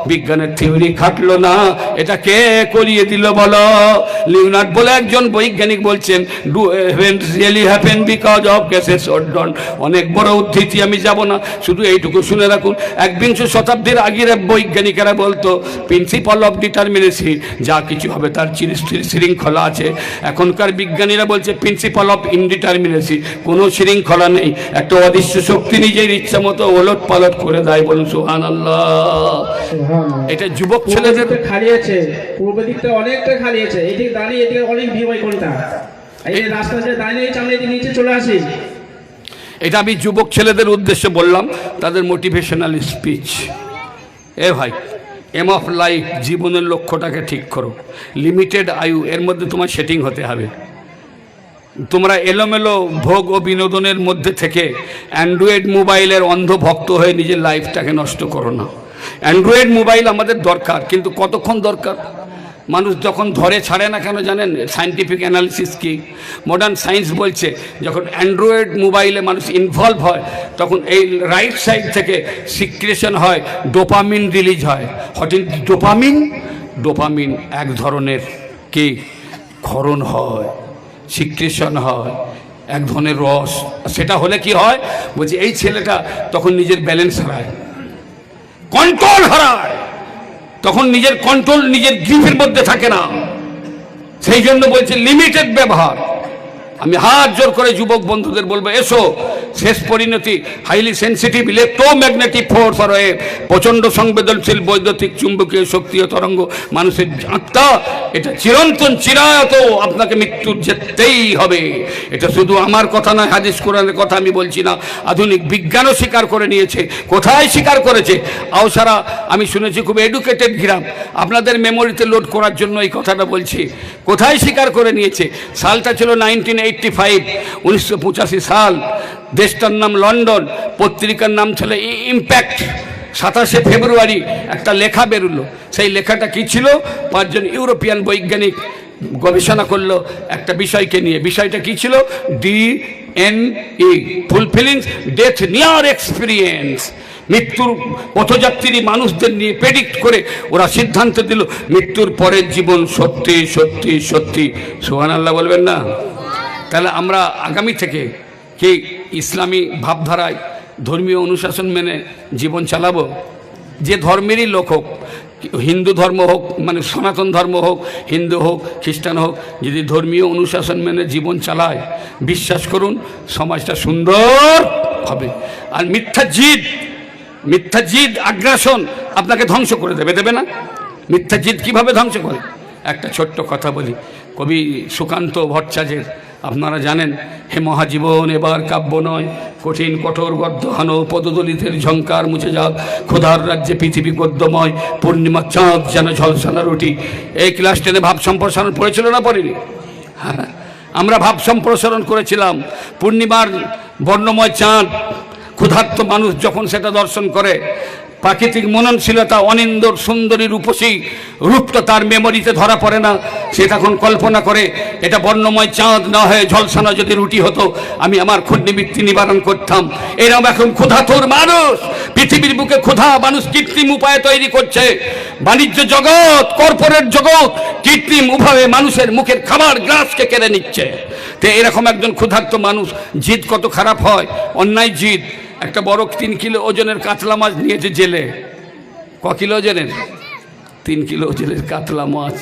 বিজ্ঞানের থিওরি খাটলো না, এটা কে করিয়ে দিল বলো? লিওনার্ড বলে একজন বৈজ্ঞানিক বলছেন, do events really happen because of cases order. অনেক বড় উদ্ধৃতি, আমি যাব না, শুধু এইটুকু শুনে রাখুন। 21শ শতাব্দীর আগের বৈজ্ঞানিকেরা বলতো প্রিন্সিপাল অফ ডিটারমিনেসি, যা কিছু হবে তার শৃঙ্খলা আছে। এখনকার বিজ্ঞানীরা বলছে প্রিন্সিপাল অফ ইনডিটারমিনেসি, কোনো শৃঙ্খলা নেই। একটা অদৃশ্য শক্তি নিজের ইচ্ছা মতো ওলট পালট করে দেয়। বলুন সুবহানাল্লাহ। এটা যুবক ছেলেদের খালি আছে, পূর্ব দিকটা অনেকটা খালি আছে, এদিকে দাঁড়িয়ে এদিকে অনেক ভিড় হয় কোনটা, এই রাস্তা যে দাঁড়িয়ে চামড়ে নিচে চলে আসি। এটা আমি যুবক ছেলেদের উদ্দেশ্যে বললাম, তাদের মোটিভেশনাল স্পিচ। এ ভাই, এম অফ লাইফ, জীবনের লক্ষ্যটাকে ঠিক করো। লিমিটেড আয়ু, এর মধ্যে তোমার সেটিং হতে হবে। তোমরা এলোমেলো ভোগ ও বিনোদনের মধ্যে থেকে অ্যান্ড্রয়েড মোবাইলের অন্ধ ভক্ত হয়ে নিজের লাইফটাকে নষ্ট করো না। অ্যান্ড্রয়েড মোবাইল আমাদের দরকার, কিন্তু কতক্ষণ দরকার? মানুষ যখন ধরে ছাড়ে না কেন জানেন? সায়েন্টিফিক অ্যানালিসিস কি, মডার্ন সায়েন্স বলছে, যখন অ্যান্ড্রয়েড মোবাইলে মানুষ ইনভলভ হয়, তখন এই রাইট সাইড থেকে সিক্রেশন হয়, ডোপামিন রিলিজ হয়। হঠাৎ ডোপামিন, ডোপামিন এক ধরনের কি ক্ষরণ হয়, সিক্রেশন হয়, এক ধরনের রস। সেটা হলে কি হয়? বলছি এই ছেলেটা তখন নিজের ব্যালেন্স হারায়, কন্ট্রোল হারায়, তখন নিজের কন্ট্রোল নিজের গ্রিপের মধ্যে থাকে না। সেই জন্য বলছে লিমিটেড ব্যবহার। আমি হাত জোর করে যুবক বন্ধুদের বলবো, এসো, শেষ পরিণতি হাইলি সেন্সিটিভ ইলেকট্রোম্যাগনেটিক ফোর্স আর প্রচণ্ড সংবেদনশীল বৈদ্যুতিক চুম্বকীয় শক্তি ও তরঙ্গ মানুষের আত্মা, এটা চিরন্তন চিরায়ত, আপনাকে মৃত্যু যেতেই হবে। এটা শুধু আমার কথা নয়, হাদিস কোরআনের কথা আমি বলছি না, আধুনিক বিজ্ঞানও স্বীকার করে নিয়েছে। কোথায় স্বীকার করেছে? আওসারা, আমি শুনেছি খুব এডুকেটেড গ্রাম, আপনাদের মেমোরিতে লোড করার জন্য এই কথাটা বলছি। কোথায় স্বীকার করে নিয়েছে? সালটা ছিল 1985, 1985 সাল। দেশটার নাম লন্ডন, পত্রিকার নাম ছিল ইম্প্যাক্ট। 27শে ফেব্রুয়ারি একটা লেখা বেরোলো। সেই লেখাটা কি ছিল? 5 জন ইউরোপিয়ান বৈজ্ঞানিক গবেষণা করলো একটা বিষয়কে নিয়ে। বিষয়টা কি ছিল? DNE, fulfilling death near experience. 20 বছর আগে 1985 সালে একটা লেখা বেরোলো। সেই লেখাটা কি ছিল? 5 জন ইউরোপিয়ান বৈজ্ঞানিক গবেষণা করলো একটা বিষয়কে নিয়ে। বিষয়টা কি ছিল? DNE, fulfilling death near experience. মৃত্যুর পথযাত্রী মানুষদের নিয়ে প্রেডিক্ট করে ওরা সিদ্ধান্ত দিল মৃত্যুর পরের জীবন সত্যি সত্যি সত্যি। সুবহানাল্লাহ বলবেন না? তাহলে আমরা আগামী থেকে কি ইসলামী ভাবধারায় ধর্মীয় অনুশাসন মেনে জীবন চালাবো? যে ধর্মেরই লোক হোক, হিন্দু ধর্ম হোক, মানে সনাতন ধর্ম হোক, হিন্দু হোক, খ্রিস্টান হোক, যদি ধর্মীয় অনুশাসন মেনে জীবন চালায়, বিশ্বাস করুন সমাজটা সুন্দর হবে। আর মিথ্যা জিদ আগ্রাসন আপনাকে ধ্বংস করে দেবে, দেবে না? মিথ্যা জিদ কীভাবে ধ্বংস করে? একটা ছোট্ট কথা বলি, কবি সুকান্ত ভট্টাচার্যের, আপনারা জানেন, হে মহাজীবন এবার কাব্য নয়, কঠিন কঠোর গদ্যহানো পদদলিতের ঝঙ্কার মুছে যাক, ক্ষুধার রাজ্যে পৃথিবী গদ্যময়, পূর্ণিমা চাঁদ যেন ঝলসানো রুটি। এই ক্লাস 10-এ ভাব সম্প্রসারণ পড়েছিল না পড়েনি? হ্যাঁ, আমরা ভাব সম্প্রসারণ করেছিলাম। পূর্ণিমার বর্ণময় চাঁদ, ক্ষুধার্ত মানুষ যখন সেটা দর্শন করে, প্রাকৃতিক মননশীলতা, অনিন্দর সুন্দরী রূপসী রূপটা তার মেমোরিতে ধরা পড়ে না। সে তখন কল্পনা করে এটা বর্ণময় চাঁদ না হয়ে ঝলসানো যদি রুটি হতো, আমি আমার ক্ষুদ্রবৃত্তি নিবারণ করতাম। এরকম এখন ক্ষুধাতুর মানুষ, পৃথিবীর বুকে ক্ষুধা মানুষ কৃত্রিম উপায়ে তৈরি করছে। বাণিজ্য জগৎ, কর্পোরেট জগৎ কৃত্রিম উপায়ে মানুষের মুখের খাবার গ্লাসকে কেড়ে নিচ্ছে। তো এরকম একজন ক্ষুধার্ত মানুষ, জিদ কত খারাপ হয়, অন্যায় জিদ। একটা বড় 3 কিলো ওজনের কাতলা মাছ নিয়েছে জেলে। ক কিলো ওজনের? 3 কিলো ওজনের কাতলা মাছ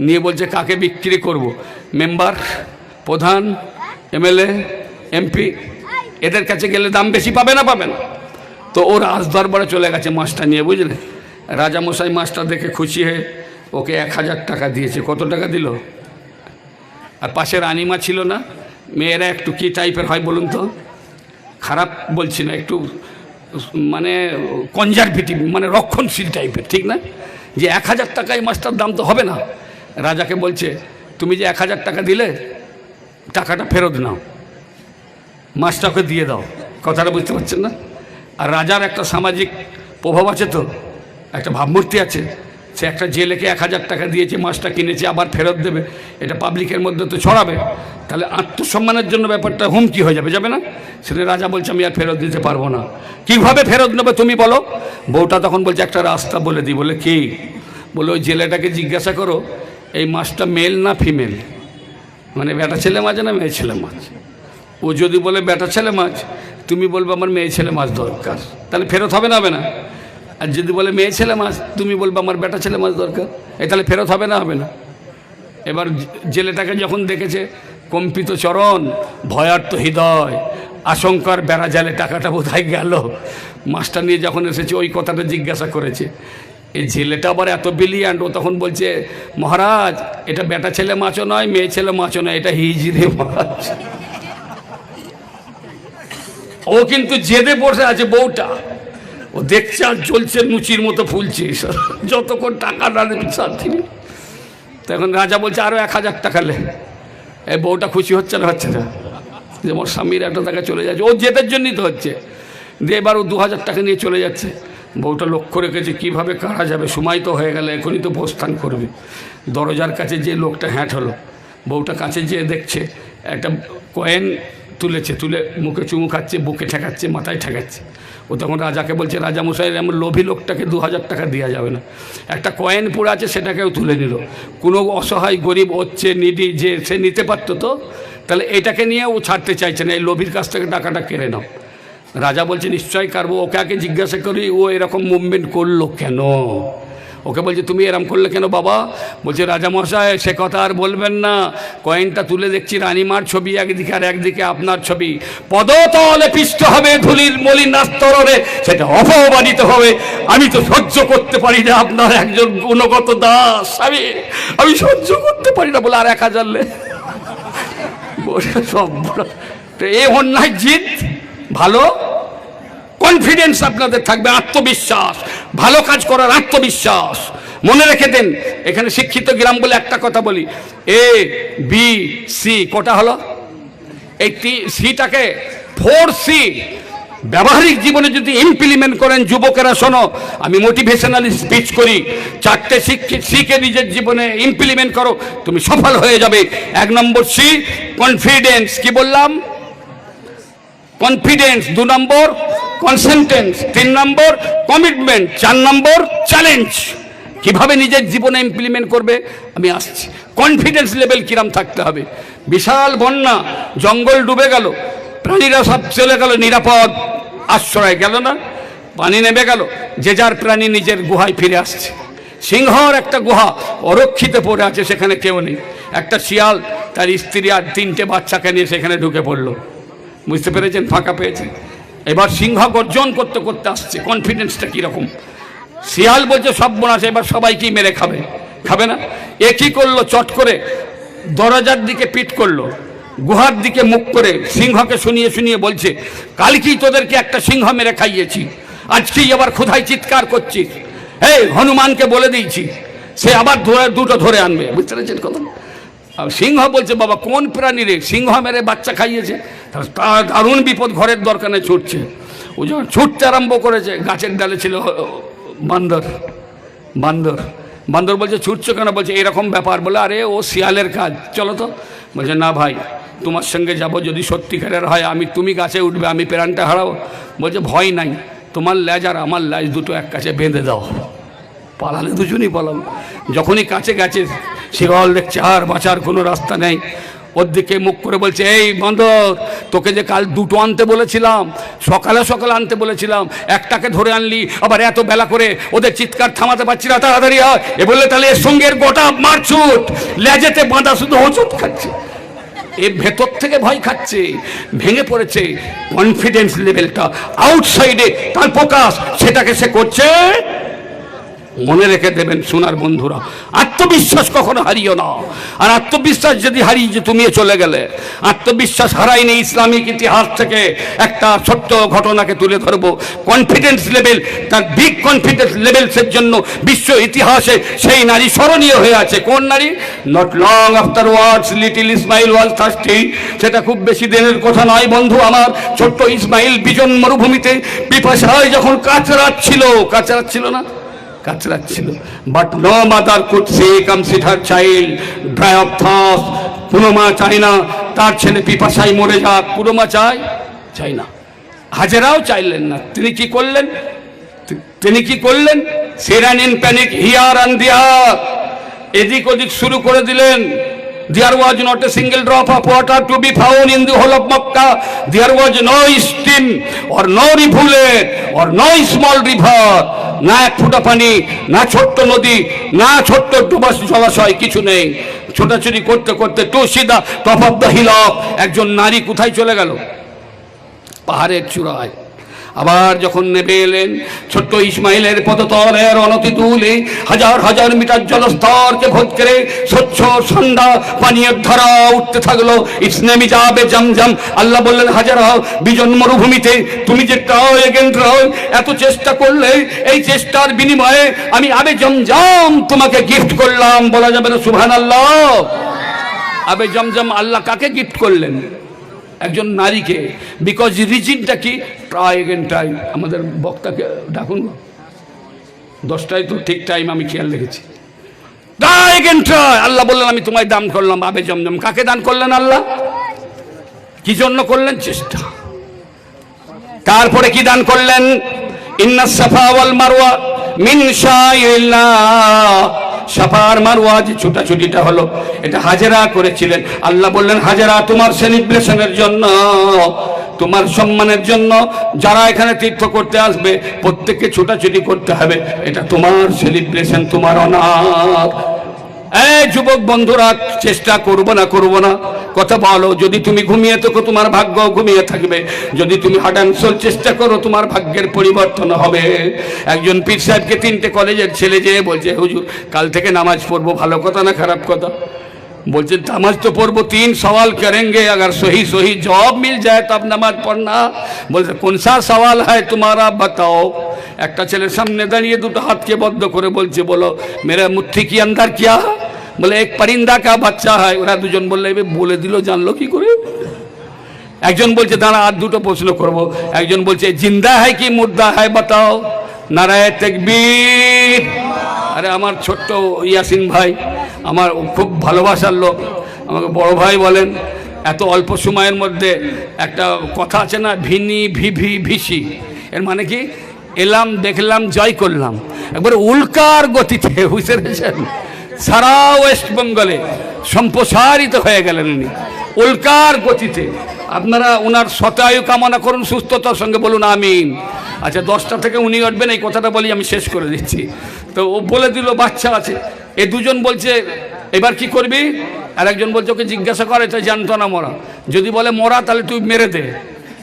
নিয়ে বলছে কাকে বিক্রি করব? মেম্বার, প্রধান, এমএলএ, এমপি, এদের কাছে গেলে দাম বেশি পাবে না? পাবে না। তো ওর রাজ দরবারে চলে গেছে মাছটা নিয়ে, বুঝলে? রাজামশাই মাছটা দেখে খুশি হয়ে ওকে 1000 টাকা দিয়েছে। কত টাকা দিল? আর পাশে রানিমা ছিল না? মেয়েরা একটু কী টাইপের হয় বলুন তো? খারাপ বলছি না, একটু মানে কনজারভেটিভ, মানে রক্ষণশীল টাইপের, ঠিক না? যে 1000 টাকায় মাছটার দাম তো হবে না। রাজাকে বলছে তুমি যে 1000 টাকা দিলে, টাকাটা ফেরত নাও, মাছটাকে দিয়ে দাও। কথাটা বুঝতে পারছেন না? আর রাজার একটা সামাজিক প্রভাব আছে, তো একটা ভাবমূর্তি আছে। সে একটা জেলেকে 1000 টাকা দিয়েছে, মাছটা কিনেছে, আবার ফেরত দেবে, এটা পাবলিকের মধ্যে তো ছড়াবে। তাহলে আত্মসম্মানের জন্য ব্যাপারটা হুমকি হয়ে যাবে, যাবে না? সেটা রাজা বলছে আমি আর ফেরত দিতে পারবো না। কীভাবে ফেরত নেবে তুমি বলো? বউটা তখন বলছে একটা রাস্তা বলে দিই। বলে কি? বলে ওই জেলেটাকে জিজ্ঞাসা করো এই মাছটা মেল না ফিমেল, মানে বেটা ছেলে মাছ না মেয়ে ছেলে মাছ। ও যদি বলে বেটা ছেলে মাছ, তুমি বলবে আমার মেয়ে ছেলে মাছ দরকার, তাহলে ফেরত হবে না? হবে না? আর যদি বলে মেয়ে ছেলে মাছ, তুমি বলবে আমার বেটা ছেলে মাছ দরকার, তাহলে ফেরত হবে না? হবে না? এবার জেলেটাকে যখন দেখেছে, কম্পিত চরণ, ভয়ার্ত হৃদয়, আশঙ্কার বেড়া জালে টাকাটা বোধহয় গেল, মাছটা নিয়ে যখন এসেছে ওই কথাটা জিজ্ঞাসা করেছে। এই জেলেটা আবার এত ব্রিলিয়ান্ট, ও তখন বলছে মহারাজ এটা বেটা ছেলে মাছও নয়, মেয়ে ছেলে মাছও নয়, এটা হিজড়ে মাছ। ও কিন্তু জেদে বসে আছে বউটা, ও দেখছে আর চলছে নুচির মতো ফুলছে, যতক্ষণ টাকা না দেবে শান্তি নেই। তখন রাজা বলছে আরও 1000 টাকা লে। এই বউটা খুশি হচ্ছে না? হচ্ছে না? যে আমার স্বামীর একটা টাকা চলে যাচ্ছে, ও জেদের জন্যই তো হচ্ছে। দিয়ে এবার ও 2000 টাকা নিয়ে চলে যাচ্ছে। বউটা লক্ষ্য রেখেছে কীভাবে কারা যাবে, সময় তো হয়ে গেলে, এখনই তো প্রস্থান করবে। দরজার কাছে যে লোকটা হ্যাঁট হলো, বউটা কাছে যেয়ে দেখছে একটা কয়েন তুলেছে, তুলে মুখে চুমু খাচ্ছে, বুকে ঠেকাচ্ছে, মাথায় ঠেকাচ্ছে। ও তখন রাজাকে বলছে রাজামশাই এমন লোভী লোকটাকে 2000 টাকা দেওয়া যাবে না। একটা কয়েন পড়ে আছে সেটাকেও তুলে নিল। কোনো অসহায় গরিব হচ্ছে নিডি যে, সে নিতে পারতো তো, তাহলে এটাকে নিয়ে ও ছাড়তে চাইছে না, এই লোভীর কাছ থেকে টাকাটা কেড়ে নাও। রাজা বলছে নিশ্চয়ই কারবো। ওকে আগে জিজ্ঞাসা করি ও এরকম মুভমেন্ট করলো কেন। ওকে বলছে তুমি এরম করলে কেন বাবা? বলছে রাজামশাই সে কথা আর বলবেন না, কয়েনটা তুলে দেখছি রানীমার ছবি একদিকে আর একদিকে আপনার ছবি, পদতলে পিষ্ট হবে ধুলির মলিন আস্তরণে, সেটা অপমানিত হবে। আমি তো সহ্য করতে পারি না আপনার একজন গুণগত দাস, আমি সহ্য করতে পারি না। বলে আর 1000 লে। সব তো এ অন্যায় জিদ। ভালো কনফিডেন্স আপনাদের থাকবে, আত্মবিশ্বাস, ভালো কাজ করার আত্মবিশ্বাস। মনে রেখে দেন, এখানে শিক্ষিত গ্রাম বলে একটা কথা বলি, এ বি সি কটা হলো? এই সিটাকে 4C ব্যবহারিক জীবনে যদি ইমপ্লিমেন্ট করেন, যুবকেরা শোনো, আমি মোটিভেশনাল স্পিচ করি, 4টে সিকে নিজের জীবনে ইমপ্লিমেন্ট করো, তুমি সফল হয়ে যাবে। 1 নম্বর সি কনফিডেন্স, কি বললাম? কনফিডেন্স। 2 নম্বর কনসেন্টেন্স, 3 নম্বর কমিটমেন্ট, 4 নম্বর চ্যালেঞ্জ। কিভাবে নিজের জীবনে ইমপ্লিমেন্ট করবে আমি আসছি। কনফিডেন্স লেভেল কিরম থাকতে হবে। বিশাল বন্যা, জঙ্গল ডুবে গেল, প্রাণীরা সব চলে গেল, নিরাপদ আশ্রয় গেল না, পানি নেমে গেল, যে যার প্রাণী নিজের গুহায় ফিরে আসছে। সিংহর একটা গুহা অরক্ষিত পড়ে আছে, সেখানে কেউ নেই। একটা শিয়াল তার স্ত্রী আর 3টে বাচ্চাকে নিয়ে সেখানে ঢুকে পড়লো। বুঝতে পেরেছেন, ফাঁকা পেয়েছে। এবার সিংহ গর্জন করতে করতে আসছে। কনফিডেন্সটা কীরকম? শিয়াল বলছে সব বোনাছে, এবার সবাইকেই মেরে খাবে। খাবে না? এ কী করলো, চট করে দরজার দিকে পিঠ করলো, গুহার দিকে মুখ করে সিংহকে শুনিয়ে শুনিয়ে বলছে, কালকেই তোদেরকে একটা সিংহ মেরে খাইয়েছি, আজকেই আবার ক্ষুধায় চিৎকার করছিস। এই হনুমানকে বলে দিয়েছি, সে আবার দুটো ধরে আনবে। বুঝতে পেরেছেন কথা? আর সিংহ বলছে, বাবা কোন প্রাণী রে, সিংহ মেরে বাচ্চা খাইয়েছে। তার দারুণ বিপদ, ঘরের দরকারে ছুটছে। ও যখন ছুটতে আরম্ভ করেছে, গাছের ডালে ছিল বান্দর। বান্দর বান্দর বলছে, ছুটছো কেন? বলছে এরকম ব্যাপার। বলে আরে ও শিয়ালের কাজ, চলো তো। বলছে না ভাই, তোমার সঙ্গে যাব, যদি সত্যিকারের হয় তুমি গাছে উঠবে, আমি প্রাণটা হারাবো। বলছে ভয় নাই, তোমার ল্যাজ আর আমার ল্যাজ দুটো এক কাছে বেঁধে দাও। পালালে দুজনই পালাম। যখনই কাছে গেছে, শিয়াল দেখছে আর বাঁচার কোনো রাস্তা নেই। ওর দিকে মুখ করে বলছে, এই বান্দর, তোকে যে কাল দুটো আনতে বলেছিলাম, সকালে সকালে আনতে বলেছিলাম, একটাকে ধরে আনলি, আবার এত বেলা করে, ওদের চিৎকার থামাতে পারছি না, তাড়াতাড়ি হয়। এ বললে তাহলে এর সঙ্গে এর গোটা মারছুট, লেজেতে বাঁধা, শুধু হোঁচট খাচ্ছে। এ ভেতর থেকে ভয় খাচ্ছে, ভেঙে পড়েছে। কনফিডেন্স লেভেলটা আউটসাইডে তার প্রকাশ, সেটাকে সে করছে। মনে রেখে দেবেন সোনার বন্ধুরা, আত্মবিশ্বাস কখনো হারিও না। আর আত্মবিশ্বাস যদি হারিয়ে যে তুমি চলে গেলে, আত্মবিশ্বাস হারাইনি। ইসলামিক ইতিহাস থেকে একটা ছোট্ট ঘটনাকে তুলে ধরবো। কনফিডেন্স লেভেল, তার বিগ কনফিডেন্স লেভেলসের জন্য বিশ্ব ইতিহাসে সেই নারী স্মরণীয় হয়ে আছে। কোন নারী? Not long after words little Ismail was thirsty. সেটা খুব বেশি দিনের কথা নয় বন্ধু আমার। ছোট্ট ইসমাইল বিজন মরুভূমিতে পিপাসায় যখন কাচরাচ্ছিল না, কাচরাচ্ছিল। But no mother could say consider her child dry of thirst. কোনো মা চায় না তার ছেলে পিপাসায় মরে যাক। কোনো মা চাই না। হাজেরাও চাইলেন না। তিনি কি করলেন? সেরান ইন প্যানিক হিয়ার অ্যান্ড দেয়ার, এদিক ওদিক শুরু করে দিলেন। There was not a single drop of water to be found in the whole of Makkah. There was no stream or no rivulet or no small river. না এক ফুটা পানি, না ছোট্ট নদী, না ছোট্ট জলাশয়, কিছু নেই। ছোটাছুটি করতে করতে টু সিধা top of the hill of, একজন নারী কোথায় চলে গেল? পাহাড়ের চূড়ায়। আবার যখন নেমে এলেন, ছোট্ট ইসমাইলের পদতলের অনতি দূরে হাজার হাজার মিটার জলস্তরকে ভোজ করে স্বচ্ছ ঠান্ডা পানীয় ধারা উঠতে থাকলো। ইসলামী যাবে জমজম। আল্লাহ বললেন, হাজারা বিজন মরুভূমিতে তুমি যে এত চেষ্টা করলে, এই চেষ্টার বিনিময়ে আমি আবে জমজম তোমাকে গিফট করলাম। বলা যাবে না সুবহানাল্লাহ? আবে জমজম আল্লাহ কাকে গিফট করলেন? একজন নারীকে। বিকজ রিজনটা কি? Try again try. আমাদের বক্তাকে ডাকুন, 10টায় তো ঠিক টাইম, আমি খেয়াল রেখেছি। Try again try. আল্লাহ বললেন, আমি তোমায় দান করলাম আবে জমজম। কাকে দান করলেন আল্লাহ? কি জন্য করলেন? চেষ্টা। তারপরে কি দান করলেন? ইন্নাস সাফা ওয়াল মারওয়া মিন শাইরিল্লাহ। সাফার মারওয়া যে ছুটাছুটিটা হলো, এটা হাজেরা করেছিলেন। আল্লাহ বললেন, হাজেরা তোমার সেলিব্রেশনের জন্য, তোমার সম্মানের জন্য, যারা এখানে তীর্থ করতে আসবে প্রত্যেককে ছুটাছুটি করতে হবে। এটা তোমার সেলিব্রেশন, তোমার অনার। এই যুবক বন্ধুরা, চেষ্টা করবো না কথা বলো। যদি তুমি ঘুমিয়ে থাকো, তোমার ভাগ্য ঘুমিয়ে থাকবে। যদি তুমি হার্ট অ্যান্ড সোল চেষ্টা করো, তোমার ভাগ্যের পরিবর্তন হবে। একজন পীর সাহেবকে 3টে কলেজের ছেলে যেয়ে বলছে, হুজুর কাল থেকে নামাজ পড়বো। ভালো কথা না খারাপ কথা? বলছে নামাজ তো পড়বো, 3 सवाल करेंगे, अगर सही जवाब मिल जाए तब नमाज पढ़ना। বলছে কোন সা সওয়াল হয় তোমারা बताओ। একটা ছেলের সামনে দাঁড়িয়ে দুটো হাতকে বদ্ধ করে বলছে, বলো মেরা মুঠি কি अंदर क्या? বলে এক পরিন্দা কা বাচ্চা হয়। ওরা দুজন বললে, বলে দিল, জানলো কি করে? একজন বলছে দাঁড়া আর দুটো প্রশ্ন করব। একজন বলছে জিন্দা হয় কি মুর্দা হয় बताओ। নারায়ে তাকবীর। আরে আমার ছোট্ট ইয়াসিন ভাই, আমার খুব ভালোবাসার লোক, আমাকে বড় ভাই বলেন। এত অল্প সময়ের মধ্যে একটা কথা আছে না, ভিনি ভিভি ভিসি, এর মানে কি এলাম দেখলাম জয় করলাম, একবার উল্কার গতিতে বুঝতে পেরেছেন সারা ওয়েস্ট বেঙ্গলে সম্প্রসারিত হয়ে গেলেন উনি উল্কার গতিতে। আপনারা ওনার শতায়ু কামনা করুন, সুস্থতার সঙ্গে বলুন আমিন। আচ্ছা 10টা থেকে উনি উঠবেন, এই কথাটা বলি আমি শেষ করে দিচ্ছি। তো ও বলে দিল বাচ্চা আছে, এ দুজন বলছে এবার কি করবি, আর একজন বলছে ওকে জিজ্ঞাসা করে এটা জানতো না মরা, যদি বলে মরা তাহলে তুই মেরে দে,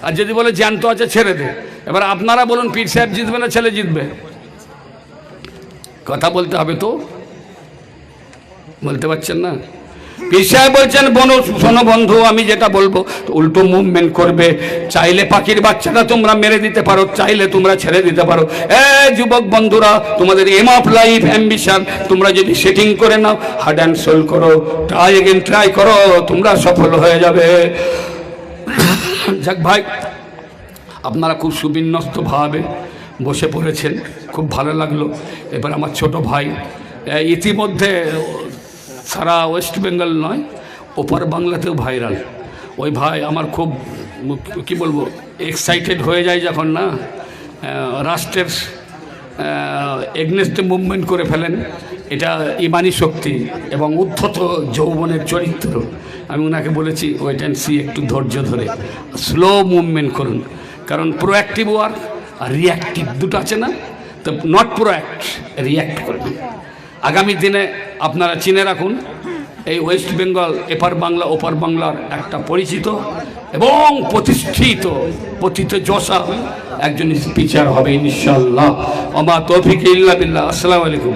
আর যদি বলে জ্যান্ত আছে ছেড়ে দে। এবার আপনারা বলুন পীর সাহেব জিতবে না ছেলে জিতবে? কথা বলতে হবে তো, বলতে পারছেন না? পীর সাহেব বলছেন শোনো বন্ধু, আমি যেটা বলবো উল্টো মুভমেন্ট করবে। চাইলে পাখির বাচ্চাটা তোমরা মেরে দিতে পারো, চাইলে তোমরা ছেড়ে দিতে পারো। যুবক বন্ধুরা, তোমাদের এম অফ লাইফ অ্যাম্বিশন তোমরা যদি সেটিং করে নাও, হার্ড অ্যান্ড সোল করো, ট্রাই এগেন ট্রাই করো, তোমরা সফল হয়ে যাবে। যাক ভাই, আপনারা খুব সুবিন্যস্তভাবে বসে পড়েছেন, খুব ভালো লাগলো। এবার আমার ছোট ভাই ইতিমধ্যে সারা ওয়েস্ট বেঙ্গল নয় ওপার বাংলাতেও ভাইরাল। ওই ভাই আমার খুব কি বলবো এক্সাইটেড হয়ে যায় যখন না রাষ্ট্রের এগনেস্টে মুভমেন্ট করে ফেলেন। এটা ইমানি শক্তি এবং উদ্ধত যৌবনের চরিত্র। আমি ওনাকে বলেছি ওয়েট অ্যান্ড সি, একটু ধৈর্য ধরে স্লো মুভমেন্ট করুন, কারণ প্রোঅ্যাক্টিভ ওয়ার্ক আর রিয়াক্টিভ দুটো আছে না, তো নট প্রোঅ্যাক্ট, রিয়াক্ট করবেন। আগামী দিনে আপনারা চিনে রাখুন, এই ওয়েস্ট বেঙ্গল এপার বাংলা ওপার বাংলার একটা পরিচিত এবং প্রতিষ্ঠিত যশা একজন স্পিচার হবে ইনশাআল্লাহ। ওমা তৌফিক ইল্লা বিল্লাহ। আসসালামু আলাইকুম।